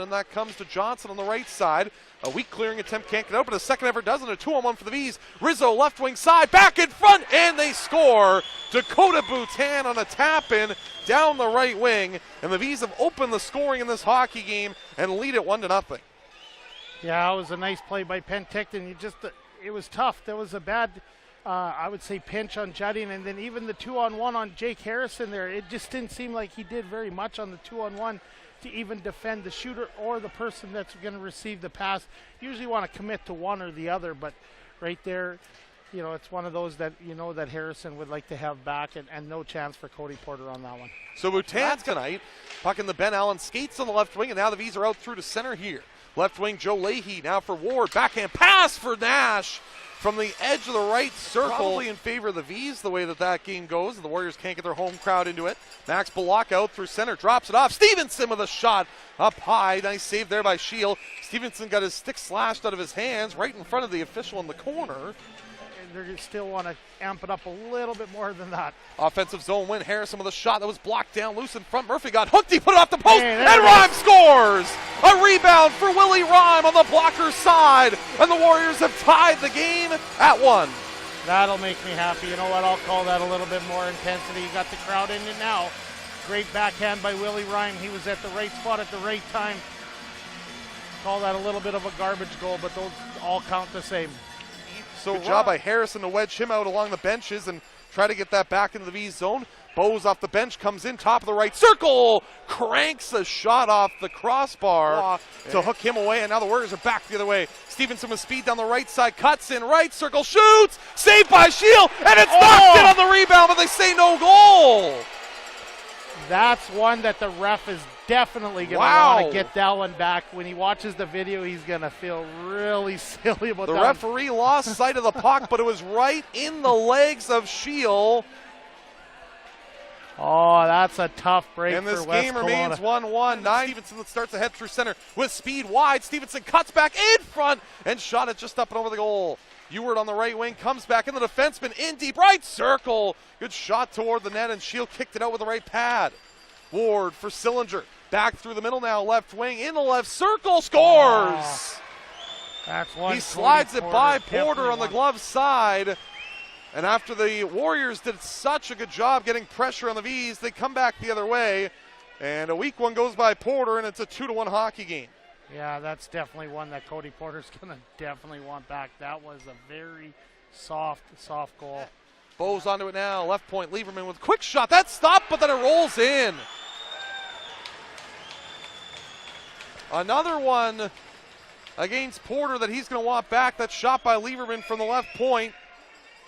and that comes to Johnson on the right side. A weak clearing attempt can't get open. A second effort doesn't. A 2-on-1 for the VEES. Rizzo left wing side, back in front, and they score. Dakota Boutin on a tap-in down the right wing, and the VEES have opened the scoring in this hockey game and lead it 1-0. Yeah, it was a nice play by Penticton. It was tough. There was a bad, I would say, pinch on Judding, and then even the 2-on-1 on Jake Harrison there. It just didn't seem like he did very much on the 2-on-1 to even defend the shooter or the person that's going to receive the pass. Usually want to commit to one or the other, but right there, you know, it's one of those that you know that Harrison would like to have back, and no chance for Cody Porter on that one. So Boutin's tonight, puck in the Ben Allen skates on the left wing, and now the VEES are out through to center here. Left wing Joe Leahy now for Ward, backhand pass for Nash from the edge of the right circle. Probably in favor of the VEES the way that game goes. The Warriors can't get their home crowd into it. Max Balak out through center, drops it off. Stevenson with a shot up high. Nice save there by Shield. Stevenson got his stick slashed out of his hands right in front of the official in the corner. They still want to amp it up a little bit more than that. Offensive zone win. Harrison with a shot that was blocked down loose in front. Murphy got hooked. He put it off the post, and Rhyme scores! A rebound for Willie Rhyme on the blocker's side, and the Warriors have tied the game at 1. That'll make me happy. You know what? I'll call that a little bit more intensity. You got the crowd in it now. Great backhand by Willie Rhyme. He was at the right spot at the right time. Call that a little bit of a garbage goal, but those all count the same. So good job by Harrison to wedge him out along the benches and try to get that back into the VEES zone. Bowes off the bench, comes in top of the right circle, cranks a shot off the crossbar to hook him away, and now the Warriors are back the other way. Stevenson with speed down the right side, cuts in right circle, shoots, saved by Shield, and it's knocked in on the rebound, but they say no goal. That's one that the ref is definitely going to want to get that one back. When he watches the video, he's going to feel really silly about that. The referee lost sight of the puck, but it was right in the legs of Shield. Oh, that's a tough break for West Kelowna. And this game remains 1-1. Stevenson starts ahead through center with speed wide. Stevenson cuts back in front and shot it just up and over the goal. Ewart on the right wing comes back in, the defenseman in deep right circle. Good shot toward the net, and Shield kicked it out with the right pad. Ward for Sillinger. Back through the middle now, left wing in the left circle, scores! That's one. He slides it by Porter on the glove side. And after the Warriors did such a good job getting pressure on the VEES, they come back the other way. And a weak one goes by Porter, and it's a 2-1 hockey game. Yeah, that's definitely one that Cody Porter's going to definitely want back. That was a very soft goal. Bowes onto it now. Left point, Lieberman with a quick shot. That stopped, but then it rolls in. Another one against Porter that he's going to want back. That shot by Lieberman from the left point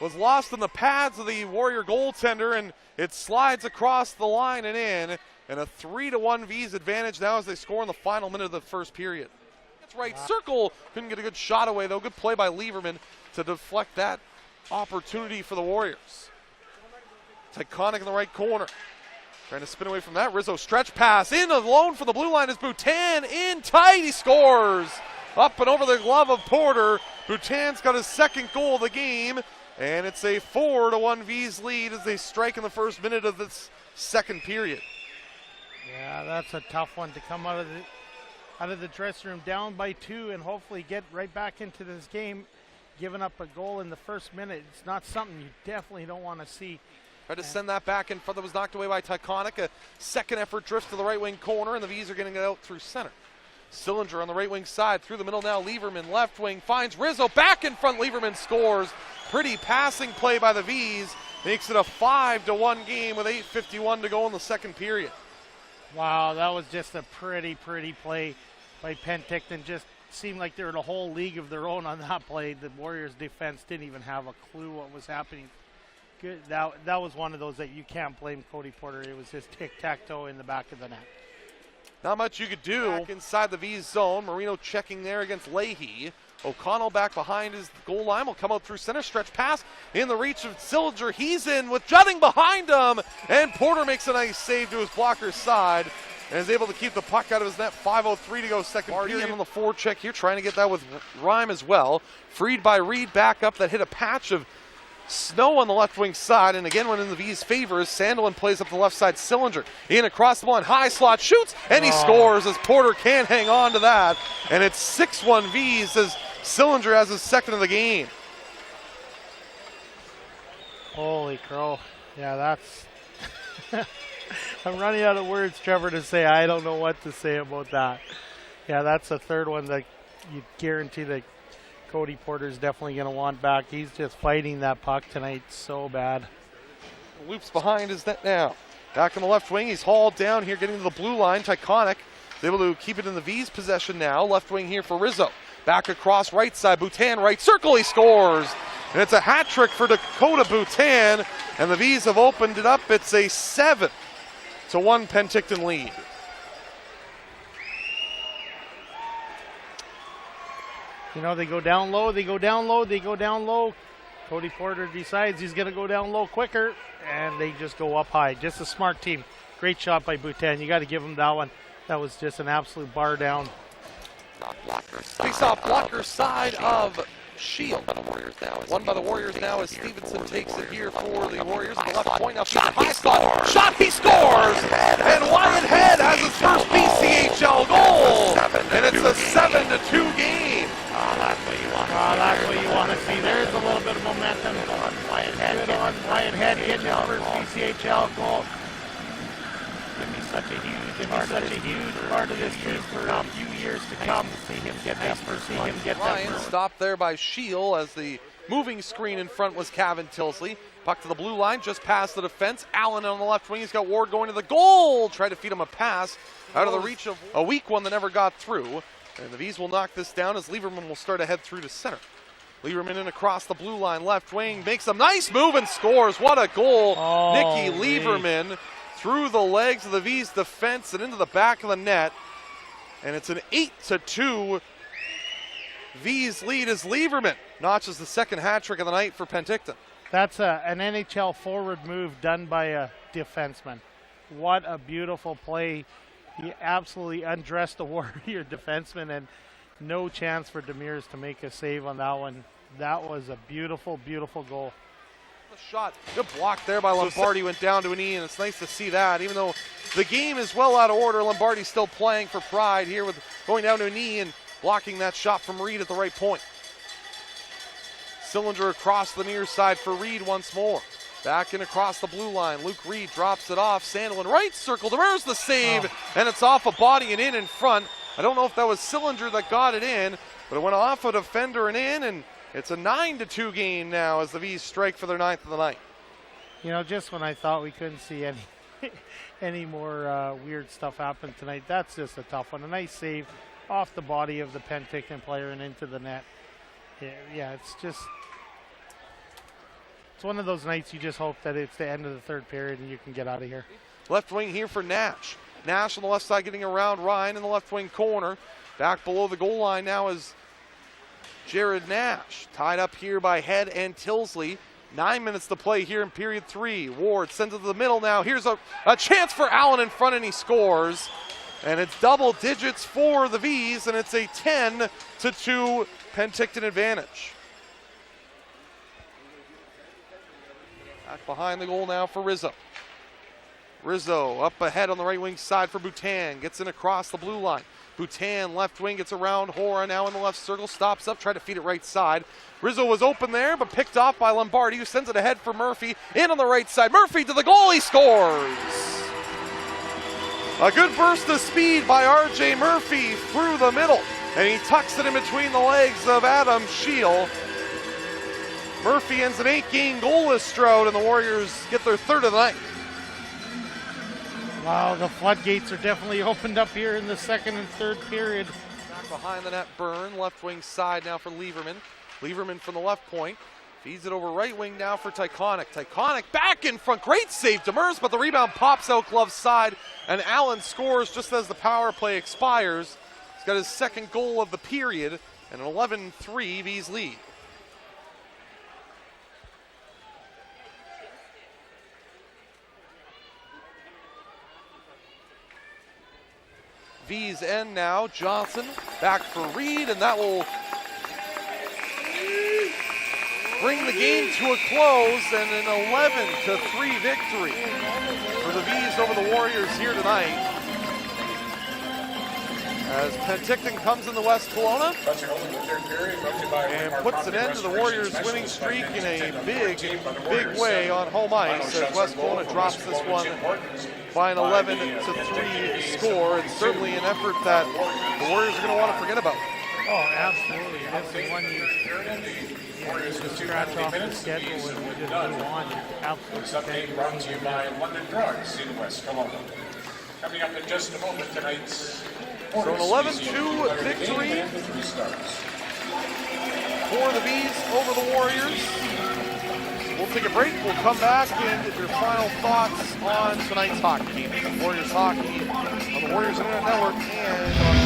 was lost in the pads of the Warrior goaltender, and it slides across the line and in. And a 3-1 VEES advantage now as they score in the final minute of the first period. It's right circle. Couldn't get a good shot away, though. Good play by Lieberman to deflect that opportunity for the Warriors. Tyconic in the right corner. Trying to spin away from that. Rizzo stretch pass in alone for the blue line is Boutin in tight. He scores. Up and over the glove of Porter. Boutin's got his second goal of the game. And it's a 4-1 VEES lead as they strike in the first minute of this second period. Yeah, that's a tough one to come out of the dressing room down by 2 and hopefully get right back into this game. Giving up a goal in the first minute, it's not something you definitely don't want to see. Tried to send that back in front, that was knocked away by Tyconic. A second effort drift to the right wing corner, and the VEES are getting it out through center. Sillinger on the right wing side, through the middle now. Lieberman left wing finds Rizzo back in front. Lieberman scores. Pretty passing play by the VEES. Makes it a 5-1 game with 8:51 to go in the second period. Wow, that was just a pretty play by Penticton. Just seemed like they were in a whole league of their own on that play. The Warriors defense didn't even have a clue what was happening. Good. That was one of those that you can't blame Cody Porter. It was just tic-tac-toe in the back of the net. Not much you could do. Back inside the VEES zone. Marino checking there against Leahy. O'Connell back behind his goal line. Will come out through center. Stretch pass in the reach of Sillinger. He's in with Judding behind him. And Porter makes a nice save to his blocker's side. And is able to keep the puck out of his net. 5:03 to go second period. On the forecheck here. Trying to get that with Rhyme as well. Freed by Reed back up. That hit a patch of Snow on the left wing side, and again when in the V's favor, Sandelin plays up the left side. Sillinger in across the one, high slot, shoots, and he scores as Porter can't hang on to that. And it's 6-1 V's as Sillinger has his second of the game. Holy crow. Yeah, that's... I'm running out of words, Trevor, to say. I don't know what to say about that. Yeah, that's the third one that you guarantee that Cody Porter's definitely going to want back. He's just fighting that puck tonight so bad. Loops behind his net now. Back on the left wing, he's hauled down here, getting to the blue line. Tyconic is able to keep it in the V's possession now. Left wing here for Rizzo. Back across right side, Boutin right circle, he scores. And it's a hat trick for Dakota Boutin, and the V's have opened it up. It's a 7-1 Penticton lead. You know, they go down low, they go down low, they go down low. Cody Porter decides he's going to go down low quicker, and they just go up high. Just a smart team. Great shot by Boutin. You got to give him that one. That was just an absolute bar down. Face-off blocker side of Shield. Won by the Warriors now as Stevenson takes it here for the Warriors. The left point now, high slot, shot, he scores! And Wyatt Head has his first BCHL goal! And it's a 7-2 game. That's what you want. That's what you want to see. There's a little bit of momentum. Good on Wyatt Head getting his first BCHL goal. Give me such a huge part of this team for a few years to come. See him get that first. Ryan stopped there by Shield as the moving screen in front was Cavan Tilsley. Puck to the blue line, just past the defense. Allen on the left wing. He's got Ward going to the goal. Try to feed him a pass out of the reach of a weak one that never got through. And the V's will knock this down as Lieberman will start ahead through to center. Lieberman in across the blue line, left wing, makes a nice move and scores. What a goal. Nicky Lieberman through the legs of the V's defense and into the back of the net. And it's an 8-2 V's lead as Lieberman notches the second hat trick of the night for Penticton. That's an NHL forward move done by a defenseman. What a beautiful play. He absolutely undressed the Warrior defenseman, and no chance for Demers to make a save on that one. That was a beautiful, beautiful goal. The shot, good block there by Lombardi, went down to a knee, and it's nice to see that. Even though the game is well out of order, Lombardi's still playing for pride here with going down to a knee and blocking that shot from Reed at the right point. Sillinger across the near side for Reed once more. Back in across the blue line. Luke Reed drops it off. Sandelin right circle. There's the save, and it's off a body and in front. I don't know if that was Sillinger that got it in, but it went off a defender and in, and it's a 9-2 game now as the V's strike for their 9th of the night. You know, just when I thought we couldn't see any more weird stuff happen tonight, that's just a tough one. A nice save off the body of the Penticton player and into the net. Yeah, it's just... It's one of those nights you just hope that it's the end of the third period and you can get out of here. Left wing here for Nash. Nash on the left side getting around Ryan in the left wing corner. Back below the goal line now is Jared Nash. Tied up here by Head and Tilsley. 9 minutes to play here in period 3. Ward sends it to the middle now. Here's a chance for Allen in front, and he scores. And it's double digits for the V's, and it's a 10-2 Penticton advantage. Back behind the goal now for Rizzo. Rizzo up ahead on the right wing side for Boutin. Gets in across the blue line. Boutin left wing gets around Hora now in the left circle. Stops up, tried to feed it right side. Rizzo was open there, but picked off by Lombardi, who sends it ahead for Murphy. In on the right side. Murphy to the goal. He scores. A good burst of speed by R.J. Murphy through the middle. And he tucks it in between the legs of Adam Shield. Murphy ends an 8-game goalless drought, and the Warriors get their third of the night. Wow, the floodgates are definitely opened up here in the second and third period. Back behind the net, Byrne, left wing side now for Lieberman. Lieberman from the left point. Feeds it over right wing now for Tyconic. Tyconic back in front, great save Demers, but the rebound pops out glove side, and Allen scores just as the power play expires. He's got his second goal of the period, and an 11-3 V's lead. V's end now. Johnson back for Reed, and that will bring the game to a close, and an 11-3 victory for the VEES over the Warriors here tonight. As Penticton comes in the West Kelowna and puts an end to the Warriors' winning streak in a big way on home ice, as West Kelowna drops this one by an 11-3 score. It's certainly an effort that the Warriors are going to want to forget about. Oh, absolutely. This is one you just scratch off the schedule and you just move on. Something brought to you by London Drugs in West Kelowna. Coming up in just a moment, tonight's so an 11-2 victory for the VEES over the Warriors. We'll take a break. We'll come back and get your final thoughts on tonight's hockey game. Warriors hockey on the Warriors Internet Network and on